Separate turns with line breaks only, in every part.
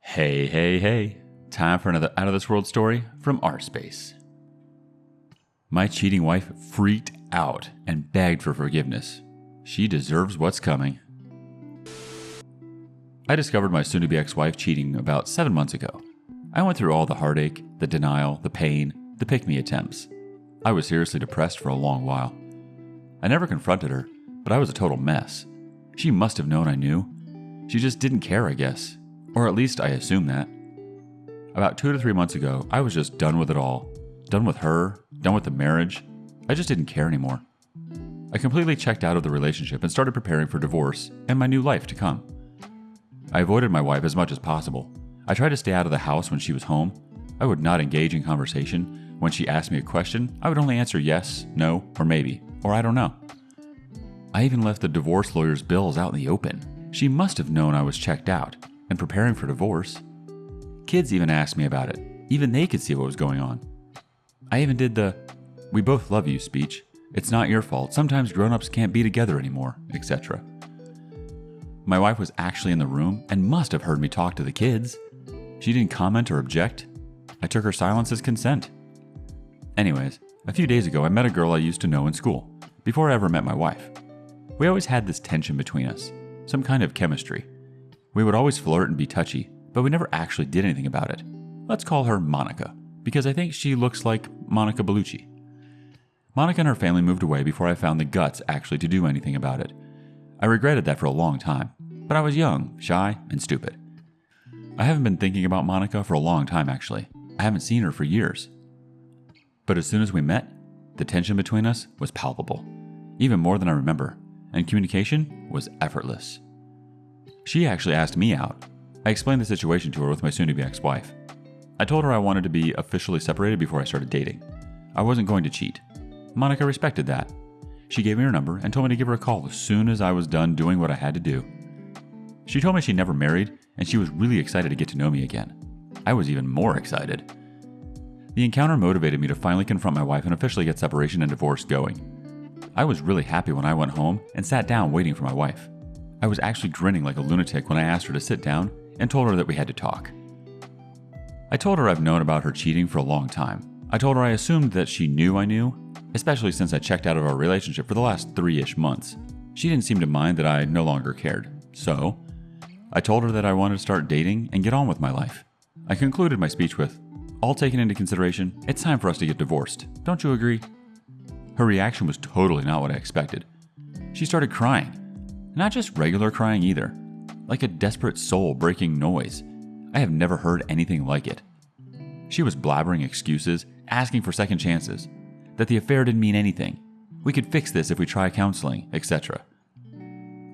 Hey, hey, hey. Time for another out of this world story from rSpace. My cheating wife freaked out and begged for forgiveness. She deserves what's coming. I discovered my soon-to-be ex-wife cheating about 7 months ago. I went through all the heartache, the denial, the pain, the pick-me attempts. I was seriously depressed for a long while. I never confronted her, but I was a total mess. She must have known I knew. She just didn't care, I guess. Or at least I assumed that. About 2 to 3 months ago, I was just done with it all. Done with her, done with the marriage. I just didn't care anymore. I completely checked out of the relationship and started preparing for divorce and my new life to come. I avoided my wife as much as possible. I tried to stay out of the house when she was home. I would not engage in conversation. When she asked me a question, I would only answer yes, no, or maybe, or I don't know. I even left the divorce lawyer's bills out in the open. She must have known I was checked out and preparing for divorce. Kids even asked me about it. Even they could see what was going on. I even did the "we both love you" speech. It's not your fault. Sometimes grown-ups can't be together anymore, etc. My wife was actually in the room and must have heard me talk to the kids. She didn't comment or object. I took her silence as consent. Anyways, a few days ago I met a girl I used to know in school, before I ever met my wife. We always had this tension between us, some kind of chemistry. We would always flirt and be touchy, but we never actually did anything about it. Let's call her Monica, because I think she looks like Monica Bellucci. Monica and her family moved away before I found the guts actually to do anything about it. I regretted that for a long time, but I was young, shy, and stupid. I haven't been thinking about Monica for a long time actually. I haven't seen her for years. But as soon as we met, the tension between us was palpable, even more than I remember, and communication was effortless. She actually asked me out. I explained the situation to her with my soon-to-be ex-wife. I told her I wanted to be officially separated before I started dating. I wasn't going to cheat. Monica respected that. She gave me her number and told me to give her a call as soon as I was done doing what I had to do. She told me she never married and she was really excited to get to know me again. I was even more excited. The encounter motivated me to finally confront my wife and officially get separation and divorce going. I was really happy when I went home and sat down waiting for my wife. I was actually grinning like a lunatic when I asked her to sit down and told her that we had to talk. I told her I've known about her cheating for a long time. I told her I assumed that she knew I knew, especially since I checked out of our relationship for the last 3-ish months. She didn't seem to mind that I no longer cared. So, I told her that I wanted to start dating and get on with my life. I concluded my speech with, "All taken into consideration, it's time for us to get divorced. Don't you agree?" Her reaction was totally not what I expected. She started crying. Not just regular crying either, like a desperate soul-breaking noise. I have never heard anything like it. She was blabbering excuses, asking for second chances, that the affair didn't mean anything. We could fix this if we try counseling, etc.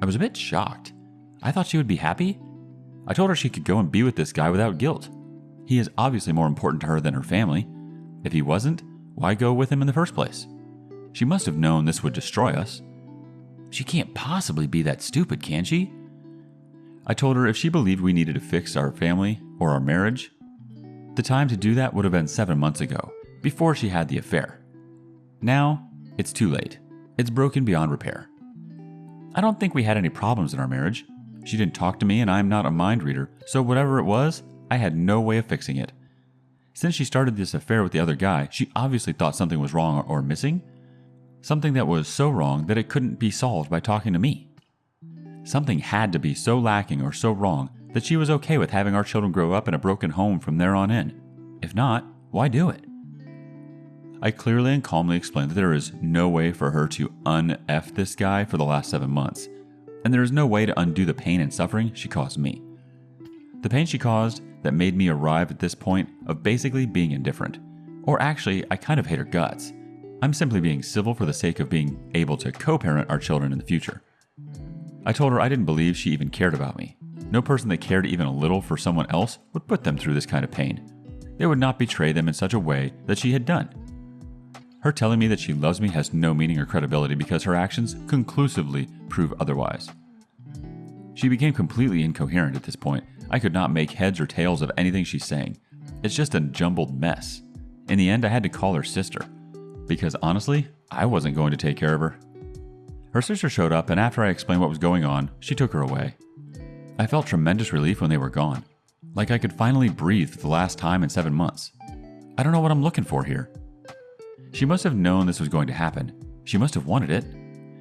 I was a bit shocked. I thought she would be happy. I told her she could go and be with this guy without guilt. He is obviously more important to her than her family. If he wasn't, why go with him in the first place? She must have known this would destroy us. She can't possibly be that stupid, can she? I told her if she believed we needed to fix our family or our marriage, the time to do that would have been 7 months ago, before she had the affair. Now, it's too late. It's broken beyond repair. I don't think we had any problems in our marriage. She didn't talk to me and I'm not a mind reader, so whatever it was, I had no way of fixing it. Since she started this affair with the other guy, she obviously thought something was wrong or missing. Something that was so wrong that it couldn't be solved by talking to me. Something had to be so lacking or so wrong that she was okay with having our children grow up in a broken home from there on in. If not, why do it? I clearly and calmly explained that there is no way for her to un-F this guy for the last 7 months, and there is no way to undo the pain and suffering she caused me. The pain she caused that made me arrive at this point of basically being indifferent. Or actually, I kind of hate her guts. I'm simply being civil for the sake of being able to co-parent our children in the future. I told her I didn't believe she even cared about me. No person that cared even a little for someone else would put them through this kind of pain. They would not betray them in such a way that she had done. Her telling me that she loves me has no meaning or credibility because her actions conclusively prove otherwise. She became completely incoherent at this point. I could not make heads or tails of anything she's saying. It's just a jumbled mess. In the end, I had to call her sister. Because honestly, I wasn't going to take care of her. Her sister showed up, and after I explained what was going on, she took her away. I felt tremendous relief when they were gone. Like I could finally breathe for the last time in 7 months. I don't know what I'm looking for here. She must have known this was going to happen. She must have wanted it.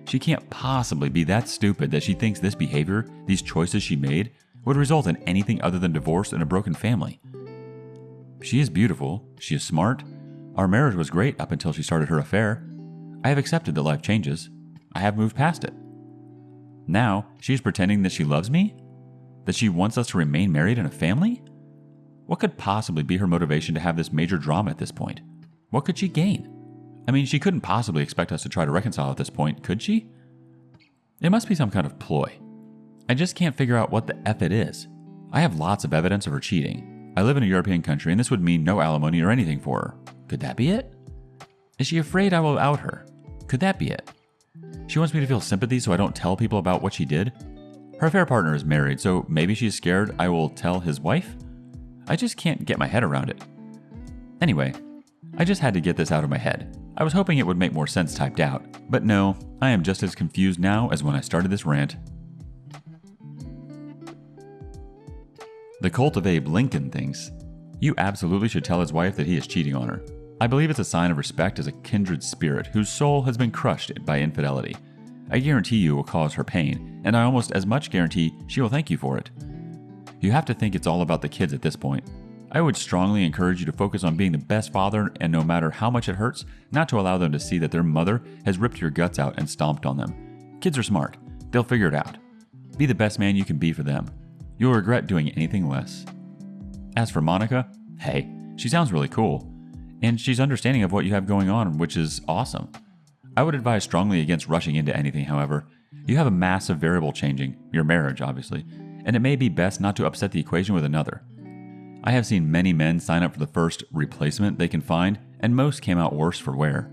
She can't possibly be that stupid that she thinks this behavior, these choices she made, would result in anything other than divorce and a broken family. She is beautiful. She is smart. Our marriage was great up until she started her affair. I have accepted that life changes. I have moved past it. Now, she is pretending that she loves me? That she wants us to remain married in a family? What could possibly be her motivation to have this major drama at this point? What could she gain? I mean, she couldn't possibly expect us to try to reconcile at this point, could she? It must be some kind of ploy. I just can't figure out what the F it is. I have lots of evidence of her cheating. I live in a European country and this would mean no alimony or anything for her. Could that be it? Is she afraid I will out her? Could that be it? She wants me to feel sympathy so I don't tell people about what she did? Her affair partner is married, so maybe she's scared I will tell his wife? I just can't get my head around it. Anyway, I just had to get this out of my head. I was hoping it would make more sense typed out, but no, I am just as confused now as when I started this rant. The Cult of Abe Lincoln thinks, you absolutely should tell his wife that he is cheating on her. I believe it's a sign of respect as a kindred spirit whose soul has been crushed by infidelity. I guarantee you will cause her pain, and I almost as much guarantee she will thank you for it. You have to think it's all about the kids at this point. I would strongly encourage you to focus on being the best father, and no matter how much it hurts, not to allow them to see that their mother has ripped your guts out and stomped on them. Kids are smart. They'll figure it out. Be the best man you can be for them. You'll regret doing anything less. As for Monica, hey, she sounds really cool. And she's understanding of what you have going on, which is awesome. I would advise strongly against rushing into anything, however. You have a massive variable changing, your marriage obviously, and it may be best not to upset the equation with another. I have seen many men sign up for the first replacement they can find, and most came out worse for wear.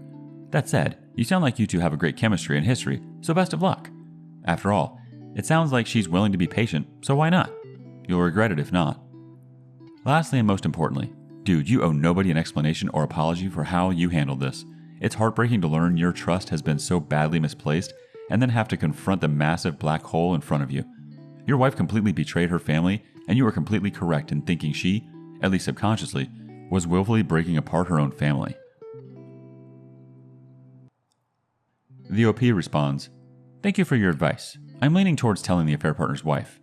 That said, you sound like you two have a great chemistry and history, so best of luck. After all, it sounds like she's willing to be patient, so why not? You'll regret it if not. Lastly and most importantly, dude, you owe nobody an explanation or apology for how you handled this. It's heartbreaking to learn your trust has been so badly misplaced and then have to confront the massive black hole in front of you. Your wife completely betrayed her family, and you were completely correct in thinking she, at least subconsciously, was willfully breaking apart her own family. The OP responds, thank you for your advice. I'm leaning towards telling the affair partner's wife.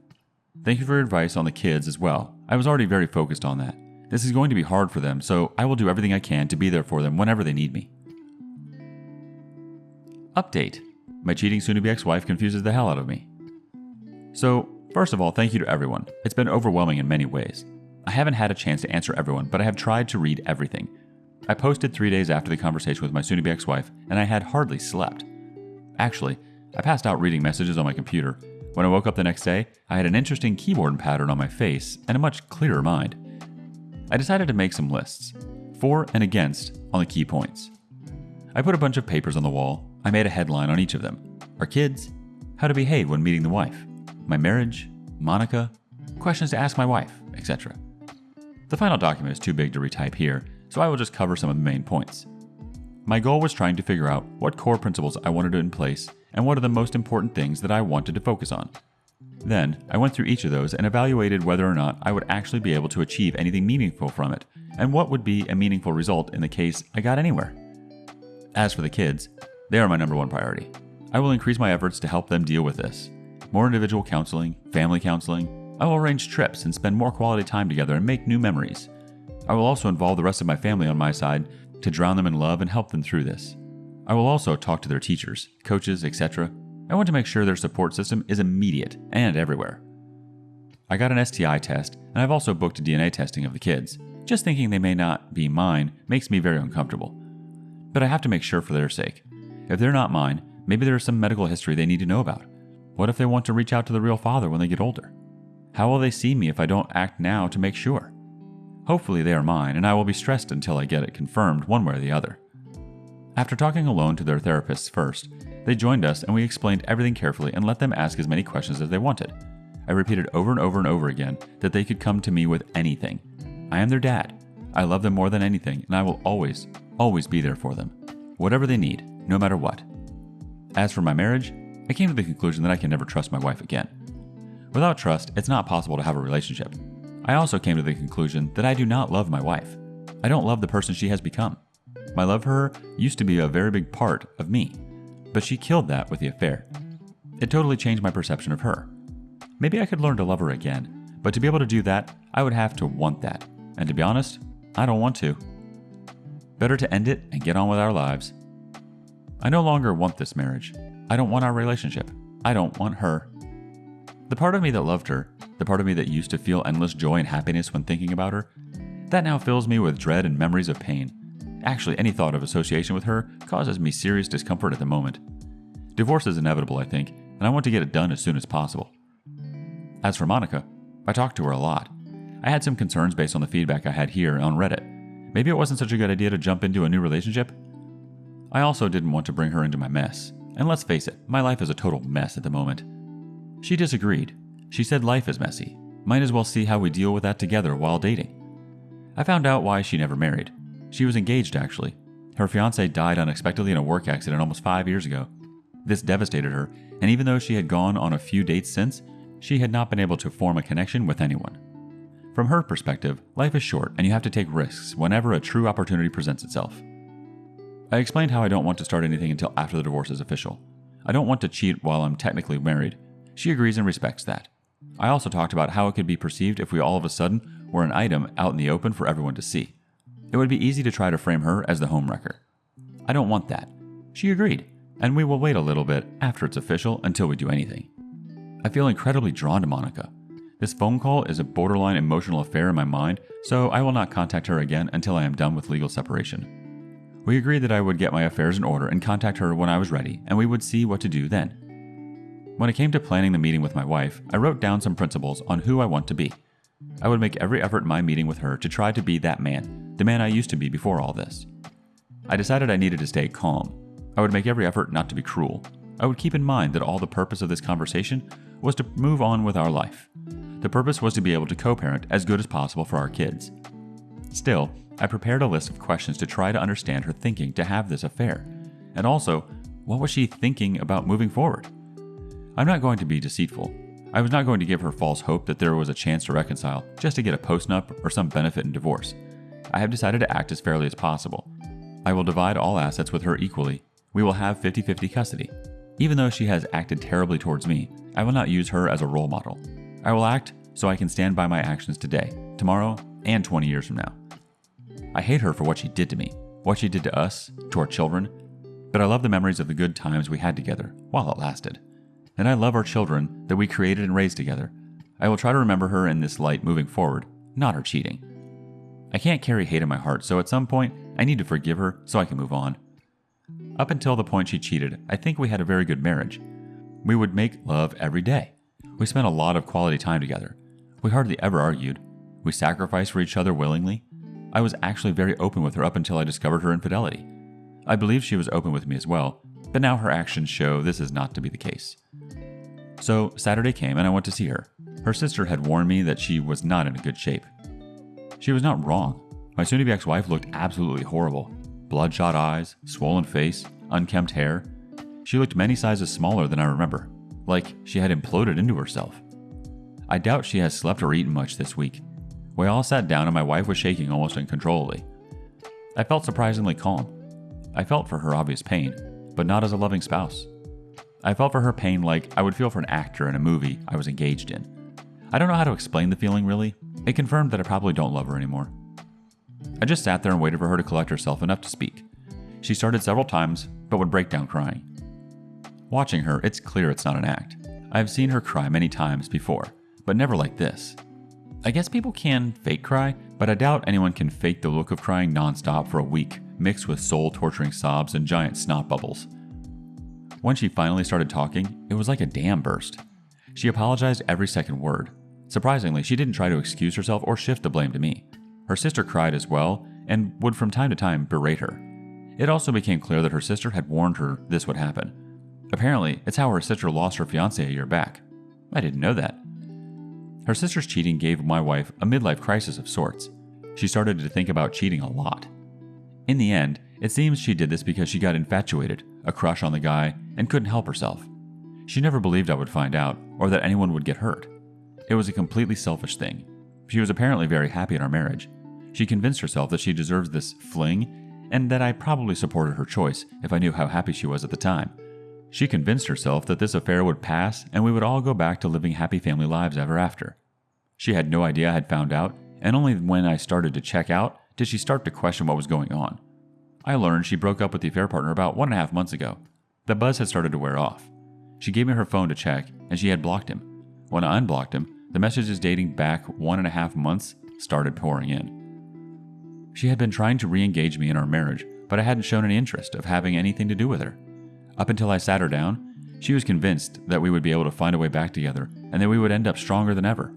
Thank you for your advice on the kids as well. I was already very focused on that. This is going to be hard for them, so I will do everything I can to be there for them whenever they need me. Update. My cheating soon-to-be ex-wife confuses the hell out of me. So, first of all, thank you to everyone. It's been overwhelming in many ways. I haven't had a chance to answer everyone, but I have tried to read everything. I posted 3 days after the conversation with my soon-to-be ex-wife, and I had hardly slept. Actually, I passed out reading messages on my computer. When I woke up the next day, I had an interesting keyboard pattern on my face and a much clearer mind. I decided to make some lists, for and against, on the key points. I put a bunch of papers on the wall. I made a headline on each of them. Our kids, how to behave when meeting the wife, my marriage, Monica, questions to ask my wife, etc. The final document is too big to retype here, so I will just cover some of the main points. My goal was trying to figure out what core principles I wanted in place and what are the most important things that I wanted to focus on. Then, I went through each of those and evaluated whether or not I would actually be able to achieve anything meaningful from it, and what would be a meaningful result in the case I got anywhere. As for the kids, they are my number one priority. I will increase my efforts to help them deal with this. More individual counseling, family counseling. I will arrange trips and spend more quality time together and make new memories. I will also involve the rest of my family on my side to drown them in love and help them through this. I will also talk to their teachers, coaches, etc. I want to make sure their support system is immediate and everywhere. I got an STI test, and I've also booked a DNA testing of the kids. Just thinking they may not be mine makes me very uncomfortable. But I have to make sure for their sake. If they're not mine, maybe there is some medical history they need to know about. What if they want to reach out to the real father when they get older? How will they see me if I don't act now to make sure? Hopefully they are mine, and I will be stressed until I get it confirmed one way or the other. After talking alone to their therapists first, they joined us and we explained everything carefully and let them ask as many questions as they wanted. I repeated over and over and over again that they could come to me with anything. I am their dad. I love them more than anything, and I will always, always be there for them. Whatever they need, no matter what. As for my marriage, I came to the conclusion that I can never trust my wife again. Without trust, it's not possible to have a relationship. I also came to the conclusion that I do not love my wife. I don't love the person she has become. My love for her used to be a very big part of me, but she killed that with the affair. It totally changed my perception of her. Maybe I could learn to love her again, but to be able to do that, I would have to want that. And to be honest, I don't want to. Better to end it and get on with our lives. I no longer want this marriage. I don't want our relationship. I don't want her. The part of me that loved her, the part of me that used to feel endless joy and happiness when thinking about her, that now fills me with dread and memories of pain. Actually, any thought of association with her causes me serious discomfort at the moment. Divorce is inevitable, I think, and I want to get it done as soon as possible. As for Monica, I talked to her a lot. I had some concerns based on the feedback I had here on Reddit. Maybe it wasn't such a good idea to jump into a new relationship. I also didn't want to bring her into my mess. And let's face it, my life is a total mess at the moment. She disagreed. She said life is messy. Might as well see how we deal with that together while dating. I found out why she never married. She was engaged, actually. Her fiancé died unexpectedly in a work accident almost 5 years ago. This devastated her, and even though she had gone on a few dates since, she had not been able to form a connection with anyone. From her perspective, life is short and you have to take risks whenever a true opportunity presents itself. I explained how I don't want to start anything until after the divorce is official. I don't want to cheat while I'm technically married. She agrees and respects that. I also talked about how it could be perceived if we all of a sudden were an item out in the open for everyone to see. It would be easy to try to frame her as the homewrecker. I don't want that. She agreed, and we will wait a little bit after it's official until we do anything. I feel incredibly drawn to Monica. This phone call is a borderline emotional affair in my mind, so I will not contact her again until I am done with legal separation. We agreed that I would get my affairs in order and contact her when I was ready, and we would see what to do then. When it came to planning the meeting with my wife, I wrote down some principles on who I want to be. I would make every effort in my meeting with her to try to be that man, the man I used to be before all this. I decided I needed to stay calm. I would make every effort not to be cruel. I would keep in mind that all the purpose of this conversation was to move on with our life. The purpose was to be able to co-parent as good as possible for our kids. Still, I prepared a list of questions to try to understand her thinking to have this affair. And also, what was she thinking about moving forward? I'm not going to be deceitful. I was not going to give her false hope that there was a chance to reconcile just to get a post-nup or some benefit in divorce. I have decided to act as fairly as possible. I will divide all assets with her equally. We will have 50-50 custody. Even though she has acted terribly towards me, I will not use her as a role model. I will act so I can stand by my actions today, tomorrow, and 20 years from now. I hate her for what she did to me, what she did to us, to our children, but I love the memories of the good times we had together while it lasted. And I love our children that we created and raised together. I will try to remember her in this light moving forward, not her cheating. I can't carry hate in my heart, so at some point, I need to forgive her so I can move on. Up until the point she cheated, I think we had a very good marriage. We would make love every day. We spent a lot of quality time together. We hardly ever argued. We sacrificed for each other willingly. I was actually very open with her up until I discovered her infidelity. I believe she was open with me as well, but now her actions show this is not to be the case. So Saturday came and I went to see her. Her sister had warned me that she was not in a good shape. She was not wrong. My soon-to-be ex-wife looked absolutely horrible. Bloodshot eyes, swollen face, unkempt hair. She looked many sizes smaller than I remember, like she had imploded into herself. I doubt she has slept or eaten much this week. We all sat down and my wife was shaking almost uncontrollably. I felt surprisingly calm. I felt for her obvious pain, but not as a loving spouse. I felt for her pain like I would feel for an actor in a movie I was engaged in. I don't know how to explain the feeling really. It confirmed that I probably don't love her anymore. I just sat there and waited for her to collect herself enough to speak. She started several times, but would break down crying. Watching her, it's clear it's not an act. I have seen her cry many times before, but never like this. I guess people can fake cry, but I doubt anyone can fake the look of crying nonstop for a week, mixed with soul-torturing sobs and giant snot bubbles. When she finally started talking, it was like a dam burst. She apologized every second word. Surprisingly, she didn't try to excuse herself or shift the blame to me. Her sister cried as well, and would from time to time berate her. It also became clear that her sister had warned her this would happen. Apparently, it's how her sister lost her fiancé a year back. I didn't know that. Her sister's cheating gave my wife a midlife crisis of sorts. She started to think about cheating a lot. In the end, it seems she did this because she got infatuated, a crush on the guy, and couldn't help herself. She never believed I would find out, or that anyone would get hurt. It was a completely selfish thing. She was apparently very happy in our marriage. She convinced herself that she deserves this fling and that I probably supported her choice if I knew how happy she was at the time. She convinced herself that this affair would pass and we would all go back to living happy family lives ever after. She had no idea I had found out, and only when I started to check out did she start to question what was going on. I learned she broke up with the affair partner about 1.5 months ago. The buzz had started to wear off. She gave me her phone to check, and she had blocked him. When I unblocked him, the messages dating back 1.5 months started pouring in. She had been trying to re-engage me in our marriage, but I hadn't shown any interest of having anything to do with her. Up until I sat her down, she was convinced that we would be able to find a way back together and that we would end up stronger than ever.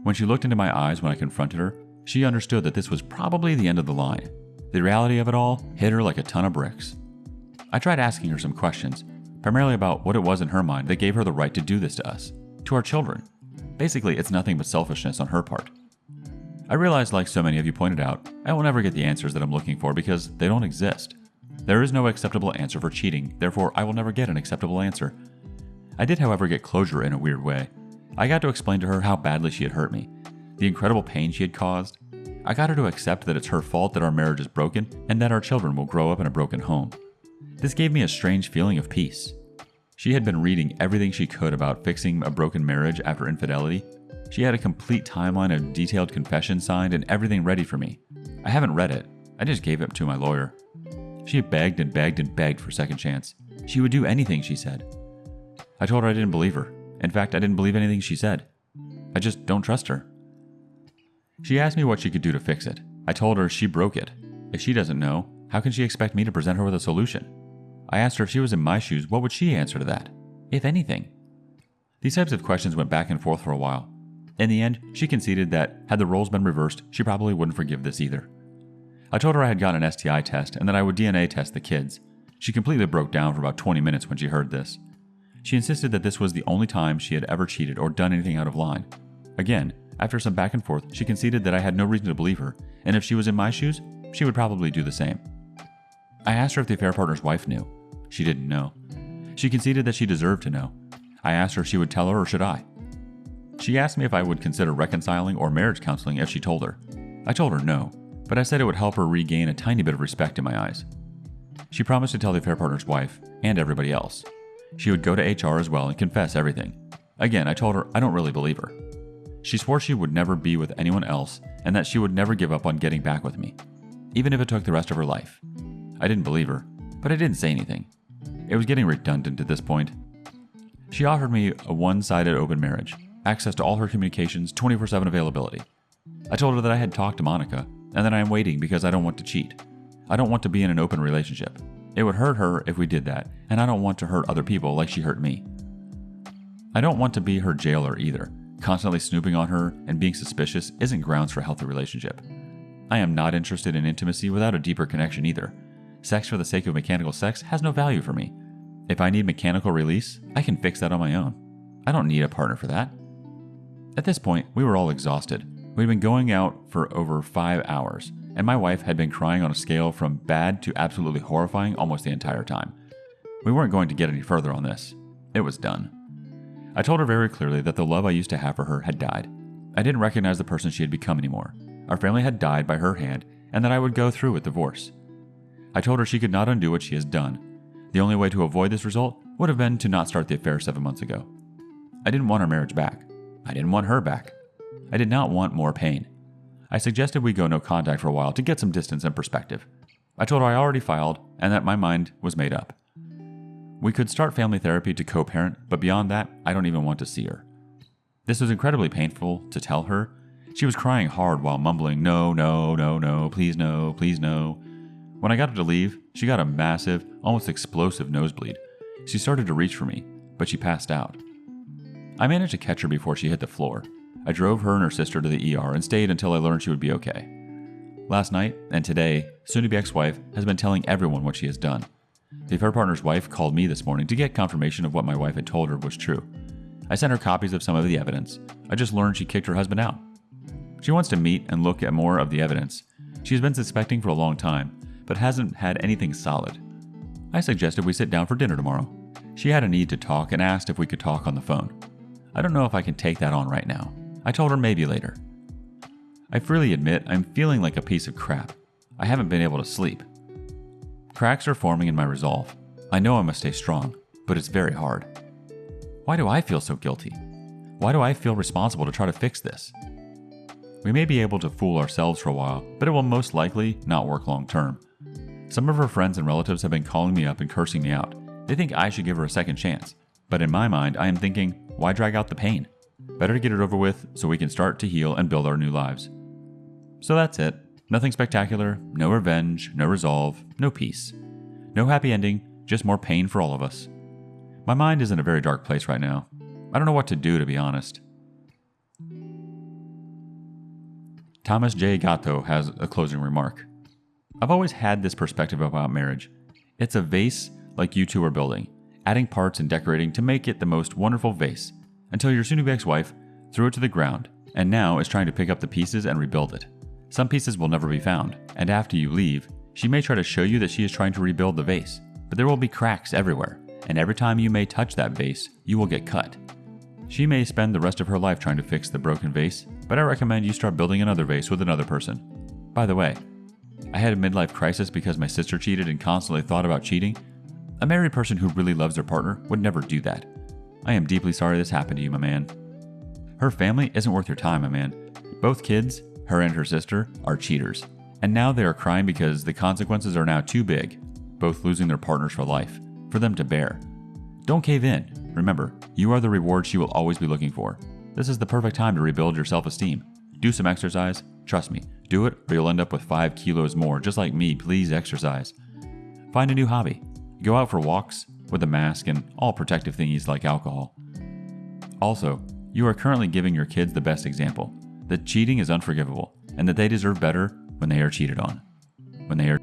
When she looked into my eyes when I confronted her, she understood that this was probably the end of the line. The reality of it all hit her like a ton of bricks. I tried asking her some questions, primarily about what it was in her mind that gave her the right to do this to us, to our children. Basically, it's nothing but selfishness on her part. I realized, like so many of you pointed out, I will never get the answers that I'm looking for because they don't exist. There is no acceptable answer for cheating, therefore I will never get an acceptable answer. I did, however, get closure in a weird way. I got to explain to her how badly she had hurt me, the incredible pain she had caused. I got her to accept that it's her fault that our marriage is broken and that our children will grow up in a broken home. This gave me a strange feeling of peace. She had been reading everything she could about fixing a broken marriage after infidelity. She had a complete timeline of detailed confessions signed and everything ready for me. I haven't read it. I just gave it to my lawyer. She begged and begged and begged for a second chance. She would do anything, she said. I told her I didn't believe her. In fact, I didn't believe anything she said. I just don't trust her. She asked me what she could do to fix it. I told her she broke it. If she doesn't know, how can she expect me to present her with a solution? I asked her if she was in my shoes, what would she answer to that? If anything. These types of questions went back and forth for a while. In the end, she conceded that had the roles been reversed, she probably wouldn't forgive this either. I told her I had gotten an STI test and that I would DNA test the kids. She completely broke down for about 20 minutes when she heard this. She insisted that this was the only time she had ever cheated or done anything out of line. Again, after some back and forth, she conceded that I had no reason to believe her, and if she was in my shoes, she would probably do the same. I asked her if the affair partner's wife knew. She didn't know. She conceded that she deserved to know. I asked her if she would tell her or should I. She asked me if I would consider reconciling or marriage counseling if she told her. I told her no, but I said it would help her regain a tiny bit of respect in my eyes. She promised to tell the affair partner's wife and everybody else. She would go to HR as well and confess everything. Again, I told her I don't really believe her. She swore she would never be with anyone else and that she would never give up on getting back with me, even if it took the rest of her life. I didn't believe her, but I didn't say anything. It was getting redundant at this point. She offered me a one-sided open marriage, access to all her communications, 24/7 availability. I told her that I had talked to Monica and that I am waiting because I don't want to cheat. I don't want to be in an open relationship. It would hurt her if we did that, and I don't want to hurt other people like she hurt me. I don't want to be her jailer either. Constantly snooping on her and being suspicious isn't grounds for a healthy relationship. I am not interested in intimacy without a deeper connection either. Sex for the sake of mechanical sex has no value for me. If I need mechanical release, I can fix that on my own. I don't need a partner for that. At this point, we were all exhausted. We'd been going out for over 5 hours, and my wife had been crying on a scale from bad to absolutely horrifying almost the entire time. We weren't going to get any further on this. It was done. I told her very clearly that the love I used to have for her had died. I didn't recognize the person she had become anymore. Our family had died by her hand, and that I would go through with divorce. I told her she could not undo what she has done. The only way to avoid this result would have been to not start the affair 7 months ago. I didn't want our marriage back. I didn't want her back. I did not want more pain. I suggested we go no contact for a while to get some distance and perspective. I told her I already filed and that my mind was made up. We could start family therapy to co-parent, but beyond that, I don't even want to see her. This was incredibly painful to tell her. She was crying hard while mumbling, no, no, no, no, please no, please no. When I got her to leave, she got a massive, almost explosive nosebleed. She started to reach for me, but she passed out. I managed to catch her before she hit the floor. I drove her and her sister to the ER and stayed until I learned she would be okay. Last night and today, soon-to-be ex-wife has been telling everyone what she has done. The affair partner's wife called me this morning to get confirmation of what my wife had told her was true. I sent her copies of some of the evidence. I just learned she kicked her husband out. She wants to meet and look at more of the evidence. She has been suspecting for a long time, but hasn't had anything solid. I suggested we sit down for dinner tomorrow. She had a need to talk and asked if we could talk on the phone. I don't know if I can take that on right now. I told her maybe later. I freely admit I'm feeling like a piece of crap. I haven't been able to sleep. Cracks are forming in my resolve. I know I must stay strong, but it's very hard. Why do I feel so guilty? Why do I feel responsible to try to fix this? We may be able to fool ourselves for a while, but it will most likely not work long term. Some of her friends and relatives have been calling me up and cursing me out. They think I should give her a second chance. But in my mind, I am thinking, why drag out the pain? Better to get it over with so we can start to heal and build our new lives. So that's it. Nothing spectacular, no revenge, no resolve, no peace. No happy ending, just more pain for all of us. My mind is in a very dark place right now. I don't know what to do, to be honest. Thomas J. Gatto has a closing remark. I've always had this perspective about marriage. It's a vase like you two are building, adding parts and decorating to make it the most wonderful vase, until your soon-to-be ex-wife threw it to the ground, and now is trying to pick up the pieces and rebuild it. Some pieces will never be found, and after you leave, she may try to show you that she is trying to rebuild the vase, but there will be cracks everywhere, and every time you may touch that vase, you will get cut. She may spend the rest of her life trying to fix the broken vase, but I recommend you start building another vase with another person. By the way, I had a midlife crisis because my sister cheated and constantly thought about cheating. A married person who really loves their partner would never do that. I am deeply sorry this happened to you, my man. Her family isn't worth your time, my man. Both kids, her and her sister, are cheaters. And now they are crying because the consequences are now too big, both losing their partners for life, for them to bear. Don't cave in. Remember, you are the reward she will always be looking for. This is the perfect time to rebuild your self-esteem. Do some exercise. Trust me, do it or you'll end up with 5 kilos more, just like me. Please exercise. Find a new hobby. Go out for walks with a mask and all protective thingies like alcohol. Also, you are currently giving your kids the best example, that cheating is unforgivable and that they deserve better when they are cheated on. When they are